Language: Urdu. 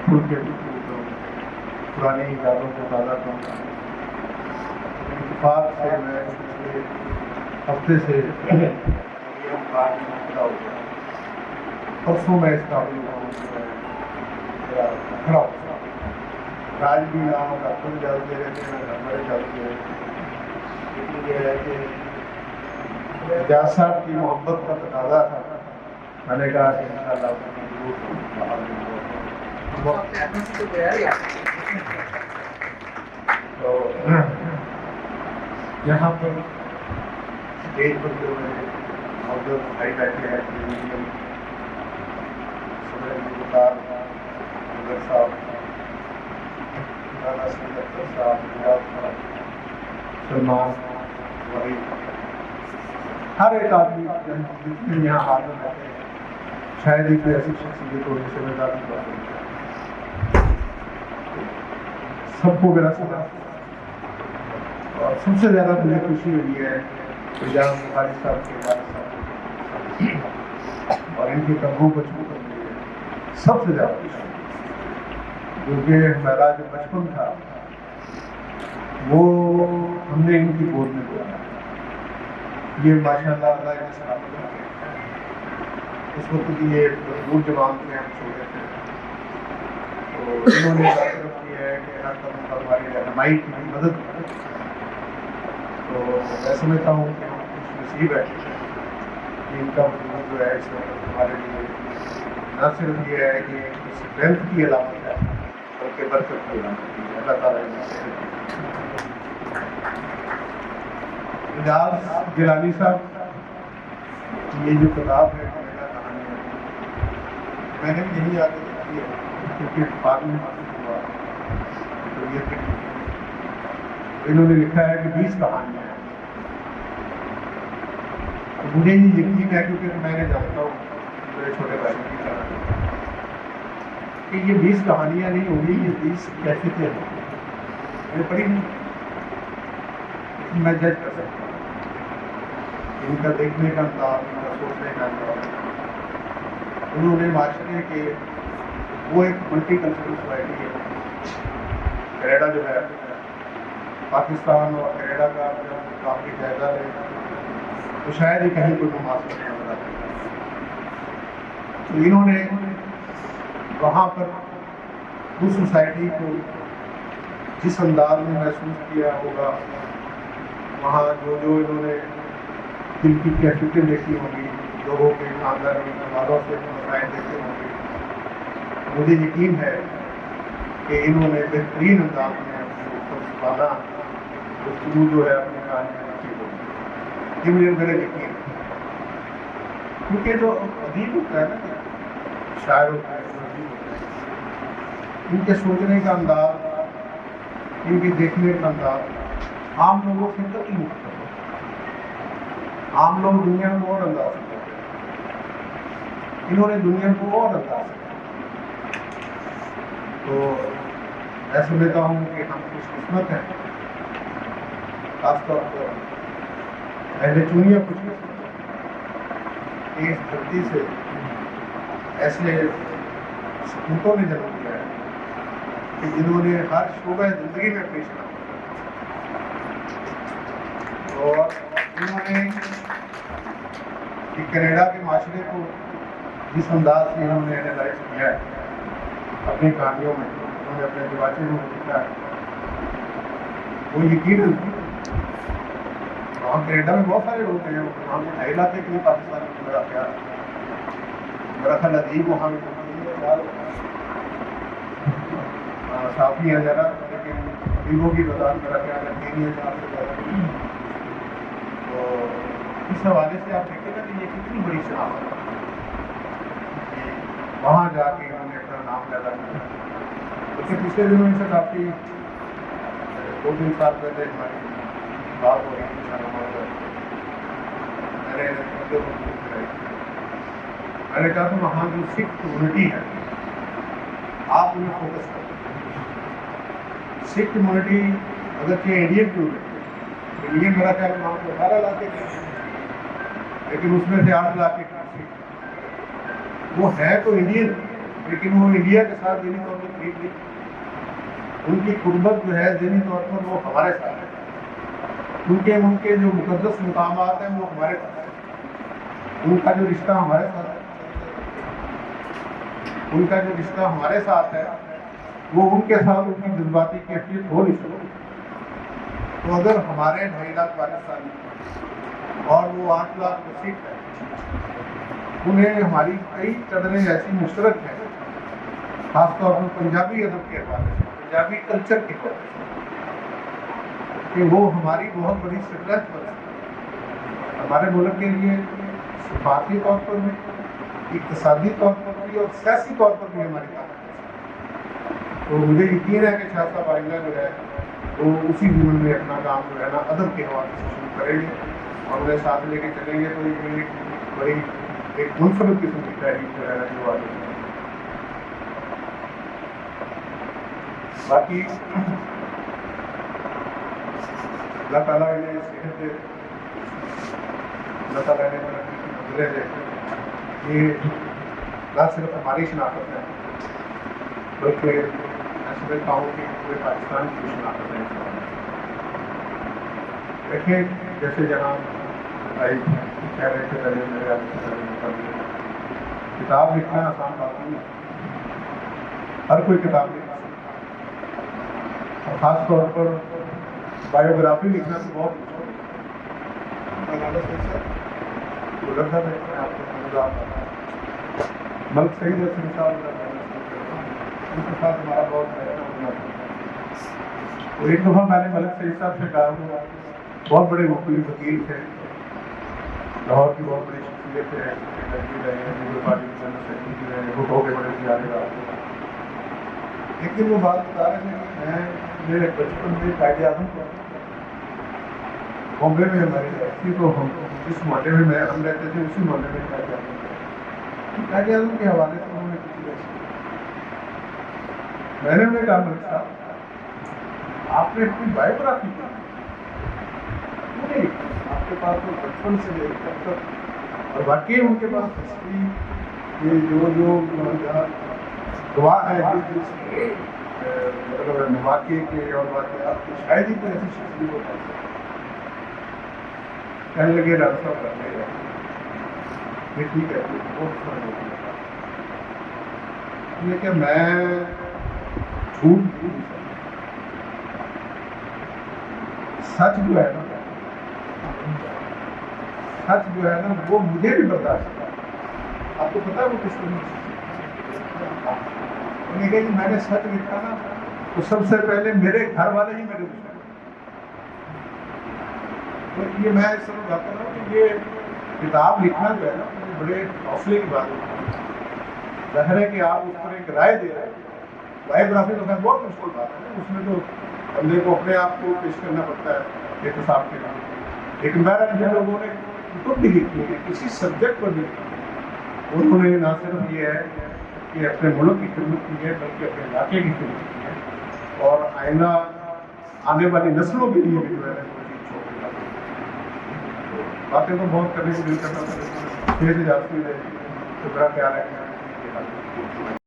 اسکول کے پرانی یادوں کو تازہ کروں. اتفاق سے میں پچھلے ہفتے سے کھڑا ہو گیا. پرسوں میں اس قابل کھڑا ہو گیا. راج بھی نہ ہو, ڈاکٹر بھی اجازت دے رہے تھے, میں گھر پر اجازت دے رہے تھے. لیکن یہ ہے کہ اجاز صاحب کی محبت کا تقاضا تھا. میں نے کہا کہ انشاءاللہ تو یہاں پر اسٹیج پر جو ہے موجود بھائی بیٹھے ہیں, صدر مختار مدر صاحب, مولانا سید اختر صاحب, نجات صاحب, سلمان وحید, ہر ایک آدمی جتنے یہاں حاضر رہتے ہیں شاید ہی کوئی ایسی شخصیت ہو جسے میں دعوت کرتا ہوں. سب کو میرا سلام. اور سب سے زیادہ مجھے خوشی ہوئی ہے جان بخاری صاحب کے والد صاحب اور ان کے کندھوں پر چھو کر مجھے سب سے زیادہ خوشی ہوئی, کیونکہ ہمارا جو بچپن تھا وہ ہم نے ان کی گود میں گزارا. یہ ماشاء اللہ اللہ نے سلامت رکھے. اس وقت کی یہ دور جوان میں ہم چھوڑے تھے, تو انہوں نے طرف کی ہے کہ ہر قدم پر ہماری رہنمائی کی, مدد کی. تو میں سمجھتا ہوں کہ ہم خوش نصیب ہے کہ ان کا وجود جو ہے اس وقت ہمارے لیے نہ صرف یہ ہے کہ اسٹرینتھ کی علامت ہے بلکہ برکت کی علامت ہے. اللہ تعالیٰ اجاز گیلانی صاحب یہ جو کتاب ہے کینیڈا کہانی ہے, میں نے بھی یہی یاد کی ہے کیونکہ بعد میں ہوا تو یہ انہوں نے لکھا ہے کہ 20 کہانیاں ہیں. مجھے یہ یقین ہے کیونکہ میں نے جانتا ہوں میرے چھوٹے بھائی کی طرح کہ یہ 20 کہانیاں نہیں ہوں گی, یہ 20 کیفیتیں ہوں گی. میں پڑھی نہیں, میں جج کر سکتا ہوں ان کا دیکھنے کا انداز, ان کا سوچنے کا انداز. انہوں نے معاشرے کے وہ ایک ملٹی کلچرل سوسائٹی ہے کینیڈا جو ہے, پاکستان اور کینیڈا کا کافی جائزہ لے تو شاید ہی کہیں کوئی مماثلت نظر آتی ہے. تو انہوں نے وہاں پر اس سوسائٹی کو جس انداز میں محسوس کیا ہوگا, وہاں جو انہوں نے دل کی کیفیتیں دیکھی ہوں گی, لوگوں کے خاندان والوں سے مسائل دیکھے ہوں گے, مجھے یقین ہے کہ انہوں نے بہترین انداز میں اپنے اوپر گفتگو جو ہے اپنی کہانی میں نصیب ہوگی. یہ مجھے میرا یقین ہے, کیونکہ جو ادیب ہوتا ہے نا, شاعر ہوتا ہے, ادیب ہوتا ہے, ان کے سوچنے کا انداز, ان کے دیکھنے کا انداز عام لوگوں سے کبھی مختلف ہوتا ہے. عام لوگ دنیا کو اور انداز سے کرتے ہیں, انہوں نے دنیا کو اور انداز سے. تو میں سمجھتا ہوں کہ ہم خوش قسمت ہیں, خاص طور پر اہل چونیا خوش قسمت ہیں. اس دھرتی سے ایسے سپوتوں نے جنم لیا ہے کہ جنہوں نے ہر شعبہ زندگی میں پیش کیا, اور انہوں نے کینیڈا کے معاشرے کو جس انداز سے انہوں نے اینالائز کیا ہے اپنی کہانیوں میں, انہوں نے اپنے دیواچے میں لکھا ہے, وہ یقین وہاں کینیڈا میں بہت سارے لوگ ہیں, وہاں کے 2.5 لاکھ کے لیے پاکستان میں میرا خیال میرا خیال ادیب وہاں میں صافی ہے ذرا, لیکن ادیبوں کی تعداد میرا خیال ہے 3,000 سے زیادہ. تو اس حوالے سے آپ دیکھیں گا کہ یہ کتنی بڑی شناخت ہے کہ وہاں جا کے انہوں نے اپنا نام پیدا کیا. اس کے پچھلے دنوں سے کافی 2-3 سال پہلے ہماری بات ہو رہی تھی, میں نے کہا کہ وہاں جو سکھ کمیونٹی ہے آپ انہیں فوکس کریں. سکھ کمیونٹی اگرچہ انڈین کمیونٹی, انڈین میرا خیال وہاں کو 18 لاکھ کے, لیکن اس میں سے 8 لاکھ کے وہ ہے تو انڈین, لیکن وہ انڈیا کے ساتھ ذہنی طور پر ٹھیک نہیں. ان کی قربت جو ہے ذہنی طور پر وہ ہمارے ساتھ ہے، کیونکہ ان کے جو مقدس مقامات ہیں وہ ہمارے پاس ہیں. ان کا جو رشتہ ہمارے ساتھ ہے، ان کا جو رشتہ ہمارے ساتھ ہے وہ ان کے ساتھ ان کی جذباتی کیفیت ہو نہیں سکتی. تو اگر ہمارے 2.5 لاکھ پاکستانی اور وہ 8 لاکھ سکھ ہیں، انہیں ہماری کئی قدریں ایسی مشترک ہیں، خاص طور پر پنجابی ادب کے حوالے سے، پنجابی کلچر کے حوالے سے، کہ وہ ہماری بہت بڑی سٹرینتھ بن سکتی ہے ہمارے ملک کے لیے، ثقافتی طور پر بھی، اقتصادی طور پر بھی اور سیاسی طور پر بھی ہماری طاقت ہے. تو مجھے یقین ہے کہ شاہ صاحب آئندہ جو ہے وہ اسی زمین میں اپنا کام جو ہے نا ادب کے حوالے سے شروع کریں گے اور انہیں ساتھ لے کے چلیں گے. تو یہ ایک بڑی ایک منفرد قسم کی تحریک جو ہے نا جو آگے باقی اللہ تعالیٰ انہیں صحت دے، اللہ تعالیٰ انہیں ترقی کی منزلیں دے. یہ نہ صرف ہماری شناخت ہے بلکہ میں سمجھتا ہوں کہ پورے پاکستان کی شناخت ہے. دیکھیں جیسے جناب بھائی کہہ رہے تھے پہلے میرے آپ سے کتاب لکھنا آسان بات نہیں ہے، ہر کوئی کتاب لکھ سکتا ہے، اور خاص طور پر بایوگرافی لکھنا تو بہت ملک سعید حسین صاحب ان کے ساتھ ہمارا بہت اور ایک دفعہ میں نے ملک سعید صاحب سے کہا ہوا، بہت بڑے وکیل تھے، لاہور کی بہت بڑی شخصیت ہے، پارٹی کے جنرل سیکرٹری رہے، بھٹو کے بڑے زیادہ رہا. لیکن وہ بات بتا رہے تھے کہ میں میرے بچپن میں قائد اعظم کو بامبے میں ہماری رہتی تو ہم جس محلے میں ہم رہتے تھے اسی محلے میں قائد اعظم کے حوالے سے انہوں نے کچھ ایسی میں نے انہیں کہا ملک صاحب آپ نے اپنی بایوگرافی کی نہیں، آپ کے پاس تو بچپن سے لے کر تک، اور واقعی ان کے پاس ہسٹری یہ جو گواہ ہے مطلب واقعے کے اور واقعات کی شاید ہی کوئی ایسی شخصیت ہوتا ہے. کہنے لگے ڈاکٹر صاحب کرنے گا یہ ٹھیک ہے بہت فرق ہوتی ہے، لیکن میں جھوٹ سچ جو ہے نا سچ جو ہے نا وہ مجھے بھی برداشت ہے. آپ کو پتا ہے وہ کس طرح انہیں کہا کہ میں نے سچ لکھا نا تو سب سے پہلے میرے گھر والے ہی میرے دشمن. تو یہ میں اس طرح بات کر رہا ہوں کہ یہ کتاب لکھنا جو ہے نا بڑے حوصلے کی بات ہے. ظاہر ہے کہ آپ اس پر ایک رائے دے رہے ہیں، بایوگرافی تو خیر بہت مشکل بات ہے، اس میں تو بندے کو اپنے آپ کو پیش کرنا پڑتا ہے احتساب کے نام. لیکن بہرحال جن لوگوں نے کتب بھی لکھی ہے کسی سبجیکٹ پر لکھی ہے انہوں نے نہ صرف یہ ہے کہ اپنے ملک کی خدمت کی ہے بلکہ اپنے علاقے کی خدمت کی ہے اور آئندہ آنے والی نسلوں کے لیے بھی جو ہے باتیں تو بہت کرنے کو دل کرنا تھا. 6 اجازت رہے تو میرا خیال ہے کہ